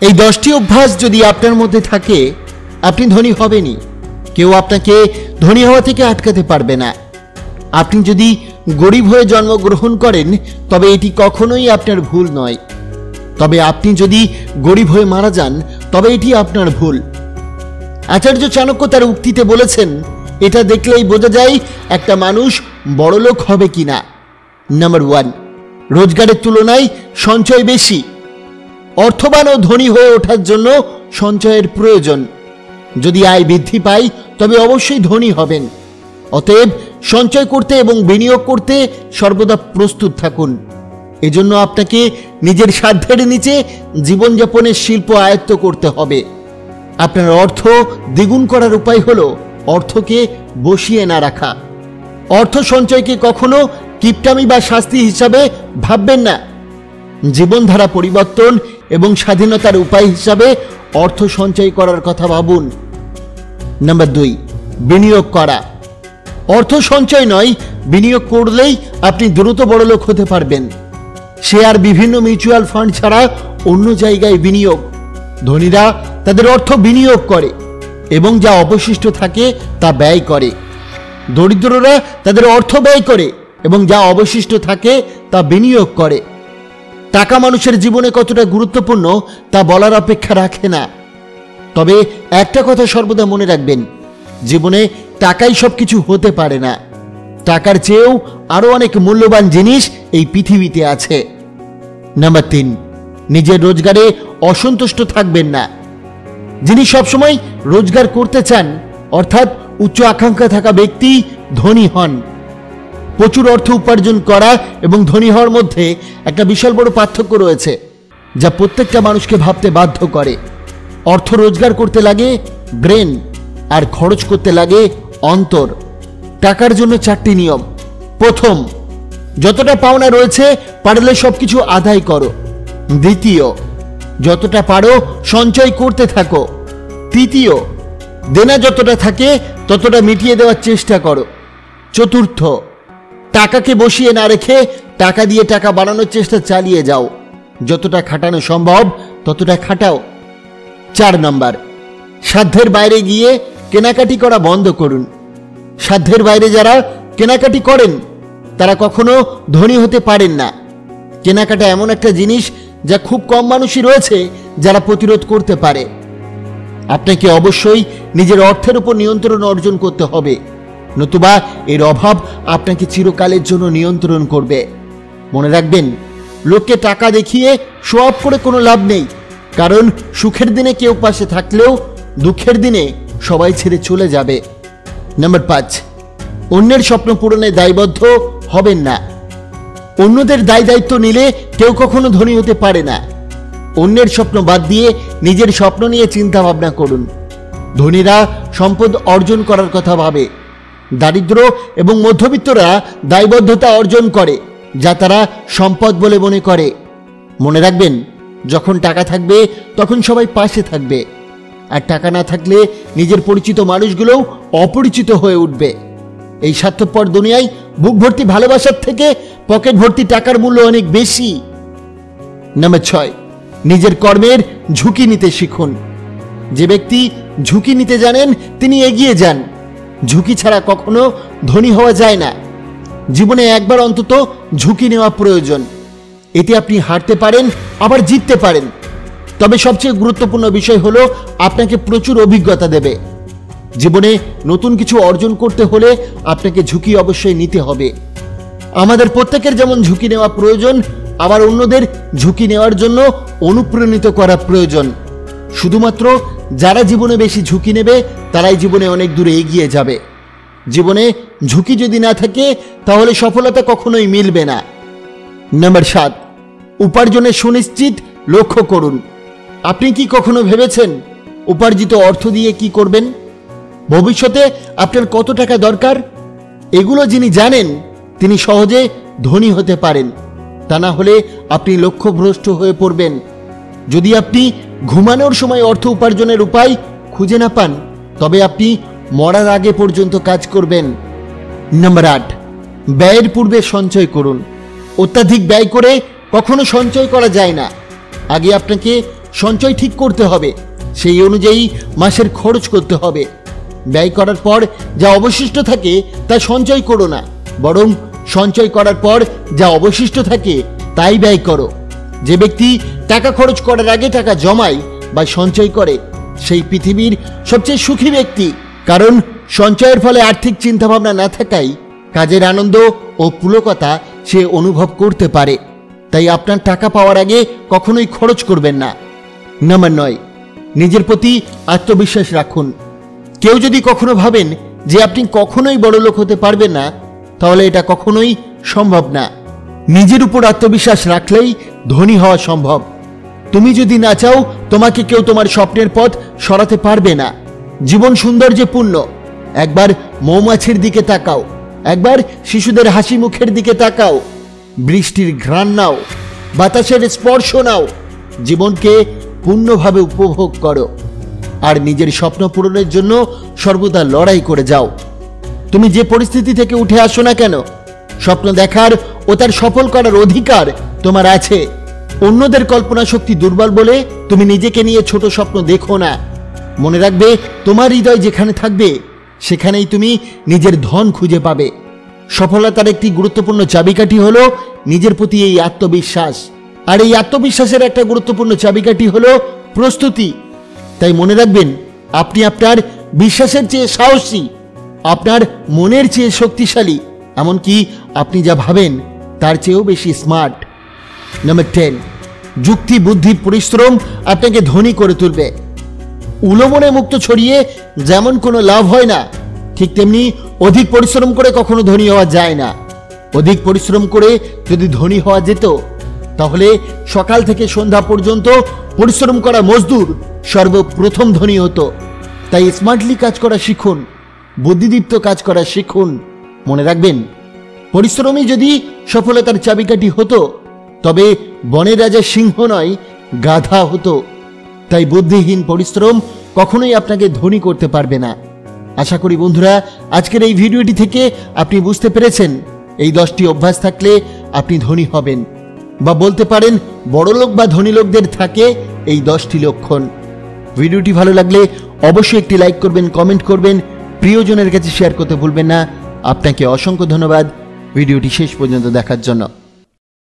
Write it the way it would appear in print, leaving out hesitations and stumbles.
এই 10টি অভ্যাস যদি আপনার মধ্যে থাকে আপনি ধনী হবেনই। কেউ আপনাকে ধনী হওয়া থেকে আটকাতে পারবে না। আপনি যদি গরিব হয়ে জন্মগ্রহণ করেন তবে এটি কখনোই আপনার ভুল নয়, তবে আপনি যদি গরিব হয়ে মারা যান তবে এটি আপনার ভুল। আচার্য চাণক্য তার উক্তিতে বলেছেন, এটা দেখলেই বোঝা যায় একটা মানুষ বড়লোক হবে কিনা। নাম্বার 1, রোজগারের তুলনায় সঞ্চয় বেশি। অর্থবান ও ধনী হয়ে ওঠার জন্য সঞ্চয়ের প্রয়োজন। যদি আয় বৃদ্ধি পায় তবে অবশ্যই ধনী হবেন। অতএব সঞ্চয় করতে এবং বিনিয়োগ করতে সর্বদা প্রস্তুত থাকুন। এজন্য আপনাকে নিজের সাধ্যের নিচে জীবনযাপনের শিল্প আয়ত্ত করতে হবে। আপনার অর্থ দ্বিগুণ করার উপায় হলো অর্থকে বসিয়ে না রাখা। অর্থ সঞ্চয়কে কখনো কিপটামি বা শাস্তি হিসাবে ভাববেন না। জীবনধারা পরিবর্তন এবং স্বাধীনতার উপায় হিসাবে অর্থ সঞ্চয় করার কথা ভাবুন। নাম্বার 2, বিনিয়োগ করা। অর্থ সঞ্চয় নয়, বিনিয়োগ করলেই আপনি দ্রুত বড়লোক হতে পারবেন। শেয়ার, বিভিন্ন মিউচুয়াল ফান্ড ছাড়া অন্য জায়গায় বিনিয়োগ। ধনীরা তাদের অর্থ বিনিয়োগ করে এবং যা অবশিষ্ট থাকে তা ব্যয় করে। দরিদ্ররা তাদের অর্থ ব্যয় করে এবং যা অবশিষ্ট থাকে তা বিনিয়োগ করে। টাকা মানুষের জীবনে কতটা গুরুত্বপূর্ণ তা বলার অপেক্ষা রাখে না। তবে একটা কথা সর্বদা মনে রাখবেন, জীবনে টাকাই সবকিছু হতে পারে না। টাকার চেয়েও আরো অনেক মূল্যবান জিনিস এই পৃথিবীতে আছে। নাম্বার 3, নিজের রোজগারে অসন্তুষ্ট থাকবেন না। যিনি সবসময় রোজগার করতে চান, অর্থাৎ উচ্চ আকাঙ্ক্ষা থাকা ব্যক্তি ধনী হন। প্রচুর অর্থ উপার্জন করা এবং ধনী হওয়ার মধ্যে একটা বিশাল বড় পার্থক্য রয়েছে, যা প্রত্যেকটা মানুষকে ভাবতে বাধ্য করে। অর্থ রোজগার করতে লাগে ব্রেন, আর খরচ করতে লাগে অন্তর। টাকার জন্য 4টি নিয়ম। প্রথম, যতটা পাওনা রয়েছে পারলে সবকিছু আদায় করো। দ্বিতীয়, যতটা পারো সঞ্চয় করতে থাকো। তৃতীয়, দেনা যতটা থাকে ততটা মিটিয়ে দেওয়ার চেষ্টা করো। চতুর্থ, টাকাকে বসিয়ে না রেখে টাকা দিয়ে টাকা বানানোর চেষ্টা চালিয়ে যাও। যতটা খাটানো সম্ভব ততটা খাটাও। 4 নম্বর, সাধ্যের বাইরে গিয়ে কেনাকাটি করা বন্ধ করুন। সাধ্যের বাইরে যারা কেনাকাটি করেন তারা কখনো ধনী হতে পারেন না। কেনাকাটা এমন একটা জিনিস যা খুব কম মানুষই রয়েছে যারা প্রতিরোধ করতে পারে। আপনাকে অবশ্যই নিজের অর্থের উপর নিয়ন্ত্রণ অর্জন করতে হবে, নতুবা এর অভাব আপনাকে চিরকালের জন্য নিয়ন্ত্রণ করবে। মনে রাখবেন, লোককে টাকা দেখিয়ে শো অফ করে কোনো লাভ নেই, কারণ সুখের দিনে কেউ পাশে থাকলেও দুঃখের দিনে সবাই ছেড়ে চলে যাবে। নাম্বার 5, অন্যের স্বপ্ন পূরণে দায়বদ্ধ হবেন না। অন্যদের দায় দায়িত্ব নিলে কেউ কখনো ধনী হতে পারে না। অন্যের স্বপ্ন বাদ দিয়ে নিজের স্বপ্ন নিয়ে চিন্তা ভাবনা করুন। ধনীরা সম্পদ অর্জন করার কথা ভাবে, দারিদ্র এবং মধ্যবিত্তরা দায়বদ্ধতা অর্জন করে যা তারা সম্পদ বলে মনে করে। মনে রাখবেন, যখন টাকা থাকবে তখন সবাই পাশে থাকবে, আর টাকা না থাকলে নিজের পরিচিত মানুষগুলোও অপরিচিত হয়ে উঠবে। এই স্বার্থপর দুনিয়ায় বুক ভর্তি ভালোবাসার থেকে পকেট ভর্তি টাকার মূল্য অনেক বেশি। নাম্বার 6, নিজের কর্মের ঝুঁকি নিতে শিখুন। যে ব্যক্তি ঝুঁকি নিতে জানেন তিনি এগিয়ে যান। ঝুঁকি ছাড়া কখনো ধনী হওয়া যায় না। জীবনে একবার অন্তত ঝুঁকি নেওয়া প্রয়োজন। এতে আপনি হারতে পারেন, আবার জিততে পারেন। তবে সবচেয়ে গুরুত্বপূর্ণ বিষয় হলো আপনাকে প্রচুর অভিজ্ঞতা দেবে। জীবনে নতুন কিছু অর্জন করতে হলে আপনাকে ঝুঁকি অবশ্যই নিতে হবে। আমাদের প্রত্যেকের যেমন ঝুঁকি নেওয়া প্রয়োজন, আবার অন্যদের ঝুঁকি নেওয়ার জন্য অনুপ্রাণিত করা প্রয়োজন। শুধুমাত্র যারা জীবনে বেশি ঝুঁকি নেবে তারাই জীবনে অনেক দূরে এগিয়ে যাবে। জীবনে ঝুঁকি যদি না থাকে তাহলে সফলতা কখনোই মিলবে না। নাম্বার 7, উপার্জনের সুনিশ্চিত লক্ষ্য করুন। আপনি কি কখনো ভেবেছেন উপার্জিত অর্থ দিয়ে কি করবেন? ভবিষ্যতে আপনার কত টাকা দরকার? এগুলো যিনি জানেন তিনি সহজে ধনী হতে পারেন। তা না হলে আপনি লক্ষ্যভ্রষ্ট হয়ে পড়বেন। যদি আপনি ঘুমানোর সময় অর্থ উপার্জনের উপায় খুঁজে না পান তবে আপনি মরার আগে পর্যন্ত কাজ করবেন। নাম্বার 8, ব্যয়ের পূর্বে সঞ্চয় করুন। অত্যাধিক ব্যয় করে কখনো সঞ্চয় করা যায় না। আগে আপনাকে সঞ্চয় ঠিক করতে হবে, সেই অনুযায়ী মাসের খরচ করতে হবে। ব্যয় করার পর যা অবশিষ্ট থাকে তা সঞ্চয় করো না, বরং সঞ্চয় করার পর যা অবশিষ্ট থাকে তাই ব্যয় করো। যে ব্যক্তি টাকা খরচ করার আগে টাকা জমায় বা সঞ্চয় করে সেই পৃথিবীর সবচেয়ে সুখী ব্যক্তি। কারণ সঞ্চয়ের ফলে আর্থিক চিন্তাভাবনা না থাকায় কাজের আনন্দ ও পুলকতা সে অনুভব করতে পারে। তাই আপনার টাকা পাওয়ার আগে কখনোই খরচ করবেন না। নাম্বার 9, নিজের প্রতি আত্মবিশ্বাস রাখুন। কেউ যদি কখনো ভাবেন যে আপনি কখনোই বড়লোক হতে পারবেন না, তাহলে এটা কখনোই সম্ভব না। নিজের উপর আত্মবিশ্বাস রাখলেই ধনী হওয়া সম্ভব। তুমি যদি না চাও, তোমাকে কেউ তোমার স্বপ্নের পথ সরাতে পারবে না। জীবন সৌন্দর্যপূর্ণ। একবার মৌমাছির দিকে তাকাও, একবার শিশুদের হাসি মুখের দিকে তাকাও, বৃষ্টির ঘ্রাণ নাও, বাতাসের স্পর্শ নাও, জীবনকে পূর্ণভাবে উপভোগ করো আর নিজের স্বপ্ন পূরণের জন্য সর্বদা লড়াই করে যাও। তুমি যে পরিস্থিতি থেকে উঠে আসো না কেন, স্বপ্ন দেখার ও তার সফল করার অধিকার তোমার আছে। অন্যদের কল্পনা শক্তি দুর্বল বলে তুমি নিজেকে নিয়ে ছোট স্বপ্ন দেখো না। মনে রাখবে, তোমার হৃদয় যেখানে থাকবে সেখানেই তুমি নিজের ধন খুঁজে পাবে। সফলতার একটি গুরুত্বপূর্ণ চাবিকাঠি হলো নিজের প্রতি এই আত্মবিশ্বাস, আর এই আত্মবিশ্বাসের একটা গুরুত্বপূর্ণ চাবিকাঠি হলো প্রস্তুতি। তাই মনে রাখবেন, আপনি আপনার বিশ্বাসের চেয়ে সাহসী, আপনার মনের চেয়ে শক্তিশালী, এমনকি আপনি যা ভাবেন তার চেয়েও বেশি স্মার্ট। নাম্বার 10, যুক্তি, বুদ্ধি, পরিশ্রম আপনাকে ধনী করে তুলবে। উলোমনে মুক্ত ছড়িয়ে যেমন কোনো লাভ হয় না, ঠিক তেমনি অধিক পরিশ্রম করে কখনো ধনী হওয়া যায় না। অধিক পরিশ্রম করে যদি ধনী হওয়া যেত, তাহলে সকাল থেকে সন্ধ্যা পর্যন্ত পরিশ্রম করা মজদুর সর্বপ্রথম ধনী হতো। তাই স্মার্টলি কাজ করা শিখুন, বুদ্ধিদীপ্ত কাজ করা শিখুন। মনে রাখবেন, পরিশ্রমই যদি সফলতার চাবিকাঠি হতো, তবে বনের রাজা সিংহ নয়, গাধা হতো। তাই বুদ্ধিহীন পরিশ্রম কখনোই আপনাকে ধনী করতে পারবে না। আশা করি বন্ধুরা, আজকের এই ভিডিওটি থেকে আপনি বুঝতে পেরেছেন এই 10টি অভ্যাস থাকলে আপনি ধনী হবেন, বা বলতে পারেন বড়লোক বা ধনী লোকদের থাকে এই 10টি লক্ষণ। ভিডিওটি ভালো লাগলে অবশ্যই একটি লাইক করবেন, কমেন্ট করবেন, প্রিয়জনের কাছে শেয়ার করতে ভুলবেন না। আপনাকে অসংখ্য ধন্যবাদ ভিডিওটি শেষ পর্যন্ত দেখার জন্য।